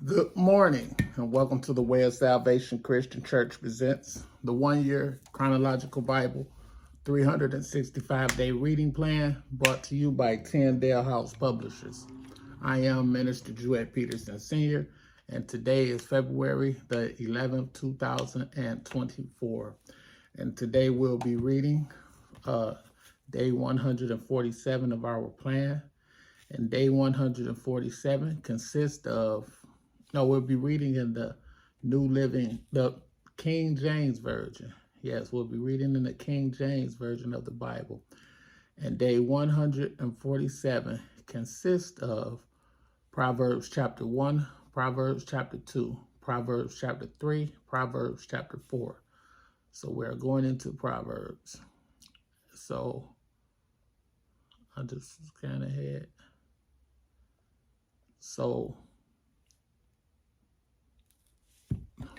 Good morning and welcome to the Way of Salvation Christian Church presents the 1-year Chronological Bible 365-day reading plan brought to you by Tyndale House Publishers. I am Minister Jewett Peterson Sr. and today is February the 11th, 2024. And today we'll be reading day 147 of our plan. And day 147 consists of we'll be reading in the the King James Version. Yes, we'll be reading in the King James Version of the Bible. And day 147 consists of Proverbs chapter 1, Proverbs chapter 2, Proverbs chapter 3, Proverbs chapter 4. So we're going into Proverbs. So I'll just scan ahead. So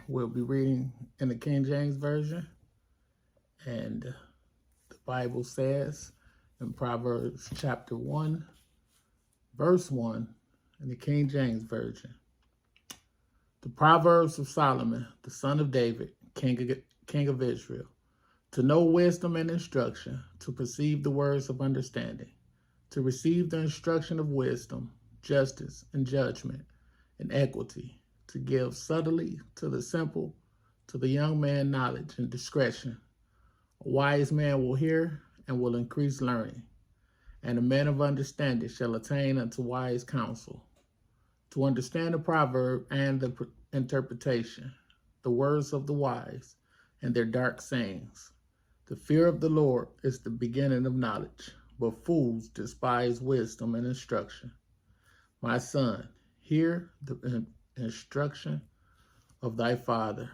we'll be reading in the King James Version, and the Bible says in Proverbs chapter 1, verse 1, in the King James Version, the Proverbs of Solomon, the son of David, king of Israel, to know wisdom and instruction, to perceive the words of understanding, to receive the instruction of wisdom, justice and judgment and equity, to give subtly to the simple, to the young man knowledge and discretion. A wise man will hear and will increase learning, and a man of understanding shall attain unto wise counsel. To understand the proverb and the interpretation, the words of the wise and their dark sayings. The fear of the Lord is the beginning of knowledge, but fools despise wisdom and instruction. My son, hear the instruction of thy father,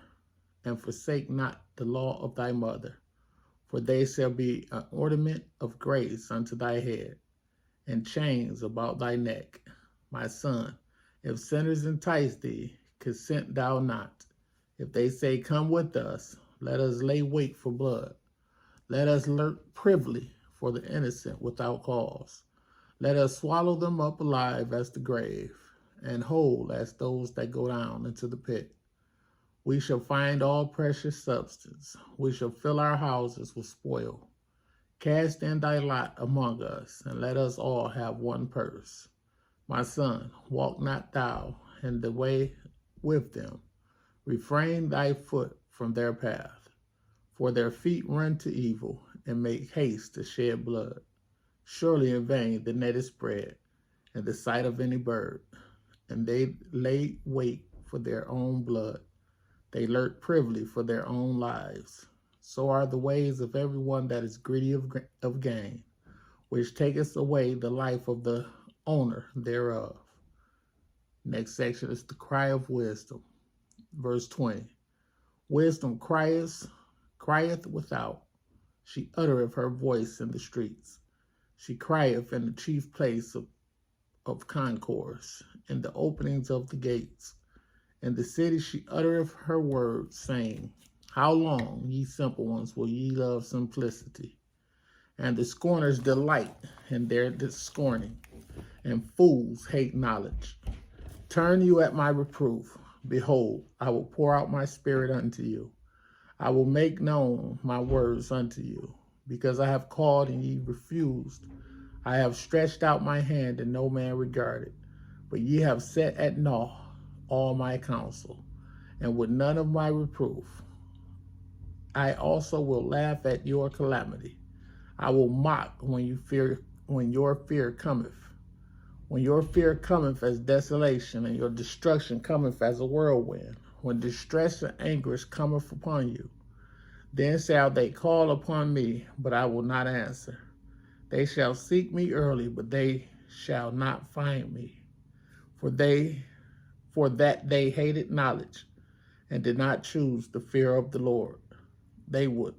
and forsake not the law of thy mother, for they shall be an ornament of grace unto thy head, and chains about thy neck. My son, if sinners entice thee, consent thou not. If they say, come with us, let us lay wait for blood. Let us lurk privily for the innocent without cause. Let us swallow them up alive as the grave, and whole as those that go down into the pit. We shall find all precious substance. We shall fill our houses with spoil. Cast in thy lot among us, and let us all have one purse. My son, walk not thou in the way with them. Refrain thy foot from their path. For their feet run to evil, and make haste to shed blood. Surely in vain the net is spread in the sight of any bird, and they lay wait for their own blood. They lurk privily for their own lives. So are the ways of everyone that is greedy of gain, which taketh away the life of the owner thereof. Next section is the cry of wisdom. Verse 20. Wisdom crieth without. She uttereth her voice in the streets. She crieth in the chief place of concourse, in the openings of the gates. In the city she uttereth her words, saying, how long, ye simple ones, will ye love simplicity? And the scorners delight in their scorning, and fools hate knowledge. Turn you at my reproof. Behold, I will pour out my spirit unto you. I will make known my words unto you. Because I have called and ye refused. I have stretched out my hand and no man regarded. But ye have set at naught all my counsel, and with none of my reproof. I also will laugh at your calamity. I will mock when your fear cometh. When your fear cometh as desolation, and your destruction cometh as a whirlwind, when distress and anguish cometh upon you, then shall they call upon me, but I will not answer. They shall seek me early, but they shall not find me. For that they hated knowledge, and did not choose the fear of the Lord. They would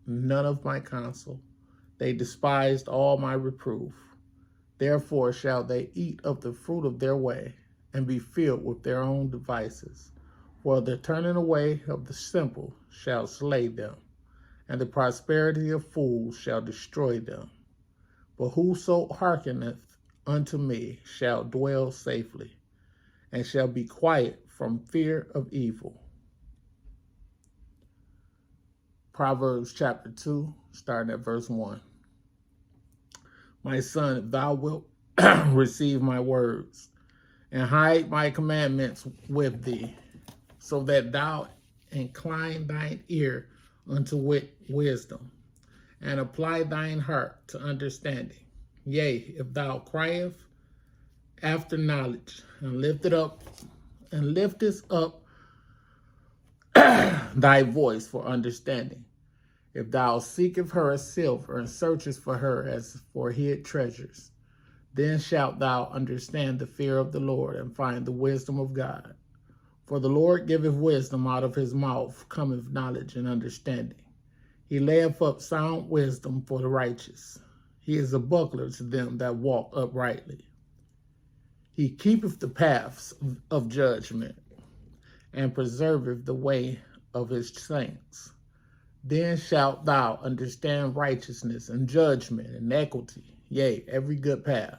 none of my counsel. They despised all my reproof. Therefore shall they eat of the fruit of their way, and be filled with their own devices. For the turning away of the simple shall slay them, and the prosperity of fools shall destroy them. But whoso hearkeneth unto me shall dwell safely, and shall be quiet from fear of evil. Proverbs chapter 2, starting at verse 1. My son, if thou wilt receive my words, and hide my commandments with thee, so that thou incline thine ear unto wisdom, and apply thine heart to understanding. Yea, if thou criest after knowledge, and liftest up thy voice for understanding. If thou seekest her as silver, and searchest for her as for hid treasures, then shalt thou understand the fear of the Lord, and find the wisdom of God. For the Lord giveth wisdom, out of his mouth cometh knowledge and understanding. He layeth up sound wisdom for the righteous. He is a buckler to them that walk uprightly. He keepeth the paths of judgment, and preserveth the way of his saints. Then shalt thou understand righteousness and judgment and equity, yea, every good path.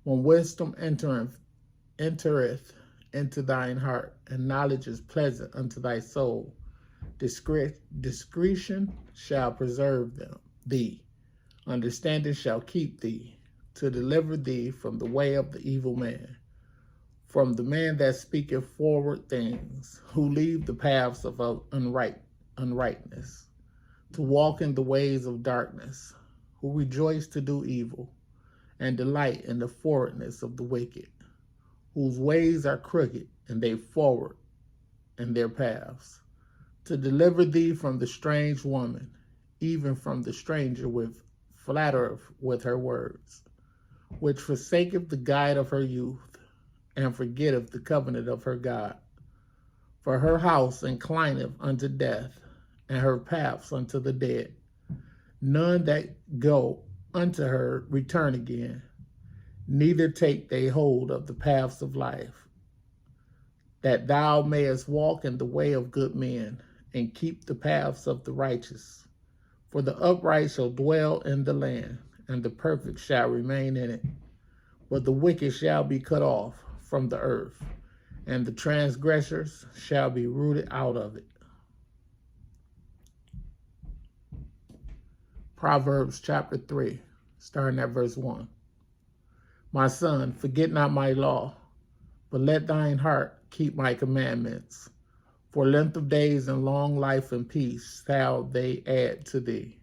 When wisdom entereth into thine heart, and knowledge is pleasant unto thy soul, discretion shall preserve thee. Understanding shall keep thee, to deliver thee from the way of the evil man, from the man that speaketh forward things, who leave the paths of uprightness, to walk in the ways of darkness, who rejoice to do evil, and delight in the forwardness of the wicked, whose ways are crooked, and they forward in their paths, to deliver thee from the strange woman, even from the stranger with flattereth with her words, which forsaketh the guide of her youth, and forgetteth the covenant of her God. For her house inclineth unto death, and her paths unto the dead. None that go unto her return again, neither take they hold of the paths of life, that thou mayest walk in the way of good men, and keep the paths of the righteous. For the upright shall dwell in the land, and the perfect shall remain in it. But the wicked shall be cut off from the earth, and the transgressors shall be rooted out of it. Proverbs chapter 3, starting at verse 1. My son, forget not my law, but let thine heart keep my commandments. For length of days and long life and peace shall they add to thee.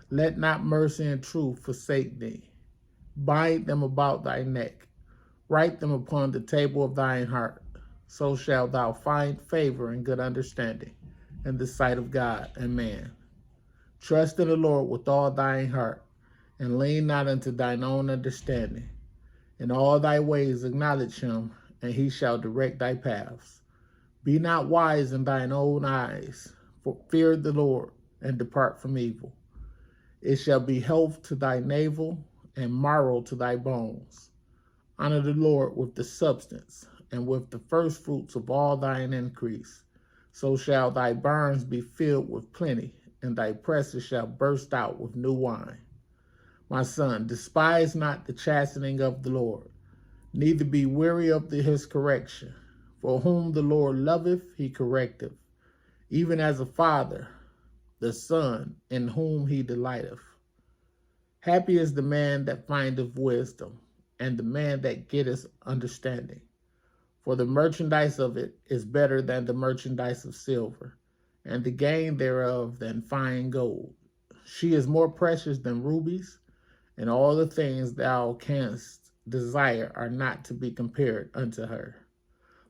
Let not mercy and truth forsake thee. Bind them about thy neck. Write them upon the table of thine heart. So shalt thou find favor and good understanding in the sight of God and man. Trust in the Lord with all thine heart, and lean not unto thine own understanding. In all thy ways acknowledge him, and he shall direct thy paths. Be not wise in thine own eyes, for fear the Lord, and depart from evil. It shall be health to thy navel, and marrow to thy bones. Honor the Lord with the substance, and with the first fruits of all thine increase. So shall thy barns be filled with plenty, and thy presses shall burst out with new wine. My son, despise not the chastening of the Lord, neither be weary of his correction. For whom the Lord loveth, he correcteth, even as a father, the son in whom he delighteth. Happy is the man that findeth wisdom, and the man that getteth understanding. For the merchandise of it is better than the merchandise of silver, and the gain thereof than fine gold. She is more precious than rubies, and all the things thou canst desire are not to be compared unto her.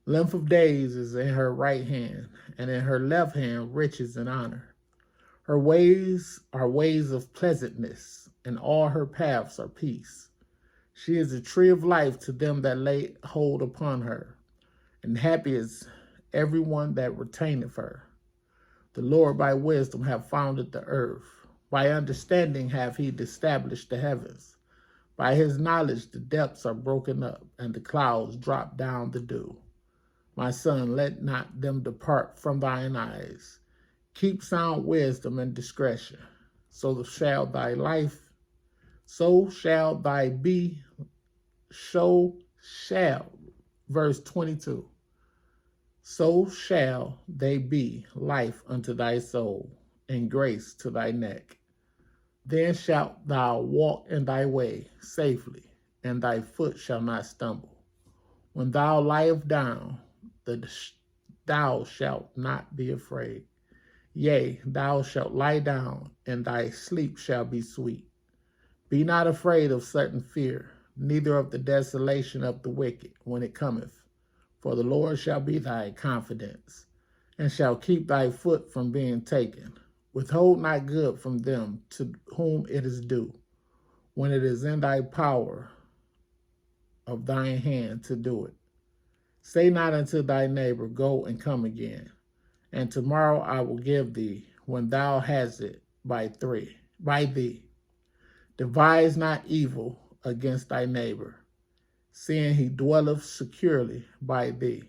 Length of days is in her right hand, and in her left hand riches and honor. Her ways are ways of pleasantness, and all her paths are peace. She is a tree of life to them that lay hold upon her, and happy is everyone that retaineth her. The Lord by wisdom hath founded the earth. By understanding hath he established the heavens. By his knowledge the depths are broken up, and the clouds drop down the dew. My son, let not them depart from thine eyes. Keep sound wisdom and discretion. So shall thy life, so shall thy be, so shall Verse 22. So shall they be life unto thy soul, and grace to thy neck. Then shalt thou walk in thy way safely, and thy foot shall not stumble. When thou liest down, thou shalt not be afraid. Yea, thou shalt lie down, and thy sleep shall be sweet. Be not afraid of sudden fear, neither of the desolation of the wicked when it cometh. For the Lord shall be thy confidence, and shall keep thy foot from being taken. Withhold not good from them to whom it is due, when it is in thy power of thine hand to do it. Say not unto thy neighbor, Go and come again, and tomorrow I will give thee, when thou hast it by thee. Devise not evil against thy neighbor, seeing he dwelleth securely by thee.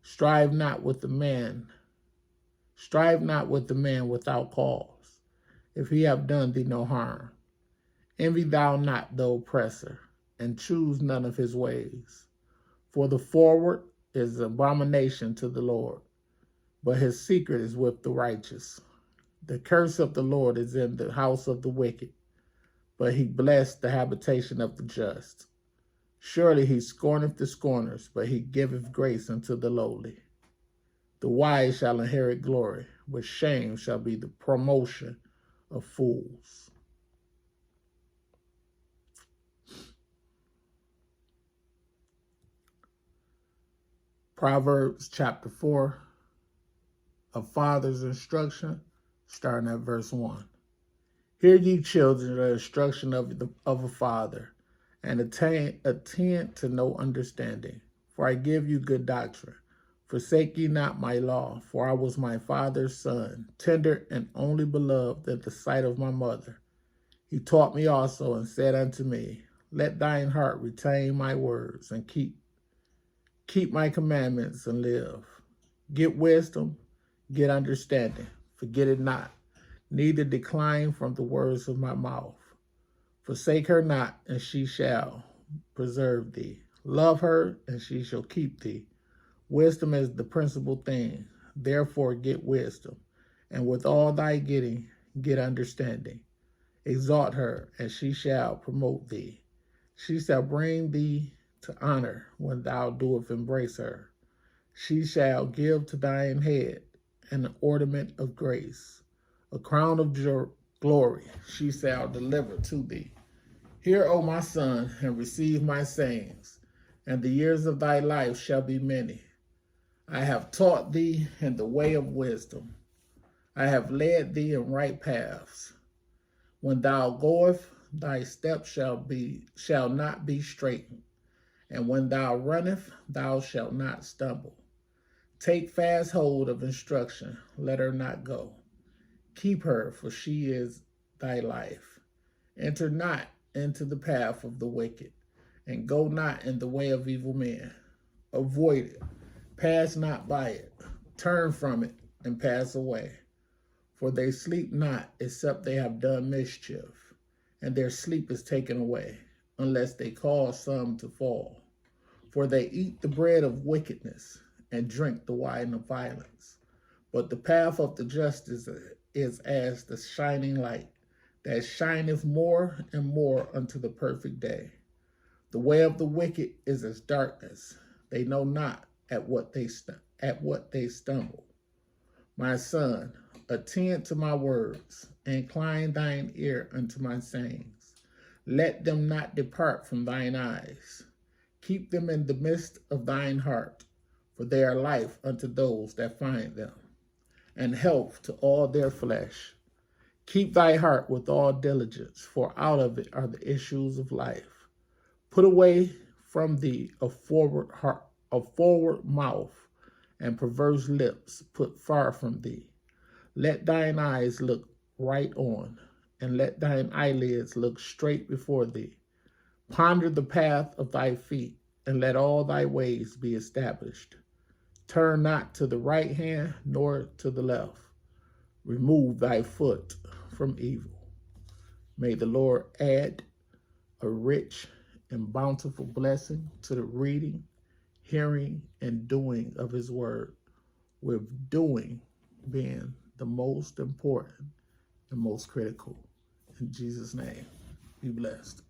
Strive not with the man without cause, if he have done thee no harm. Envy thou not the oppressor, and choose none of his ways. For the forward is abomination to the Lord, but his secret is with the righteous. The curse of the Lord is in the house of the wicked, but he blessed the habitation of the just. Surely he scorneth the scorners, but he giveth grace unto the lowly. The wise shall inherit glory, but shame shall be the promotion of fools. Proverbs chapter 4, a father's instruction, starting at verse 1. Hear ye children the instruction of a father, and attend to no understanding. For I give you good doctrine. Forsake ye not my law, for I was my father's son, tender and only beloved in the sight of my mother. He taught me also and said unto me, Let thine heart retain my words, and keep my commandments and live. Get wisdom, get understanding, forget it not, neither decline from the words of my mouth. Forsake her not, and she shall preserve thee. Love her, and she shall keep thee. Wisdom is the principal thing. Therefore get wisdom, and with all thy getting, get understanding. Exalt her, and she shall promote thee. She shall bring thee to honor when thou doest embrace her. She shall give to thine head an ornament of grace. A crown of glory she shall deliver to thee. Hear, O my son, and receive my sayings, and the years of thy life shall be many. I have taught thee in the way of wisdom. I have led thee in right paths. When thou goest, thy steps shall not be straitened, and when thou runnest, thou shalt not stumble. Take fast hold of instruction, let her not go. Keep her, for she is thy life. Enter not into the path of the wicked, and go not in the way of evil men. Avoid it, pass not by it, turn from it, and pass away. For they sleep not, except they have done mischief, and their sleep is taken away, unless they cause some to fall. For they eat the bread of wickedness, and drink the wine of violence. But the path of the just is as the shining light, that shineth more and more unto the perfect day. The way of the wicked is as darkness. They know not at what they stumble. My son, attend to my words, and incline thine ear unto my sayings. Let them not depart from thine eyes. Keep them in the midst of thine heart, for they are life unto those that find them, and health to all their flesh. Keep thy heart with all diligence, for out of it are the issues of life. Put away from thee a forward mouth, and perverse lips put far from thee. Let thine eyes look right on, and let thine eyelids look straight before thee. Ponder the path of thy feet, and let all thy ways be established. Turn not to the right hand, nor to the left. Remove thy foot from evil. May the Lord add a rich and bountiful blessing to the reading, hearing and doing of his word, with doing being the most important and most critical. In Jesus' name, be blessed.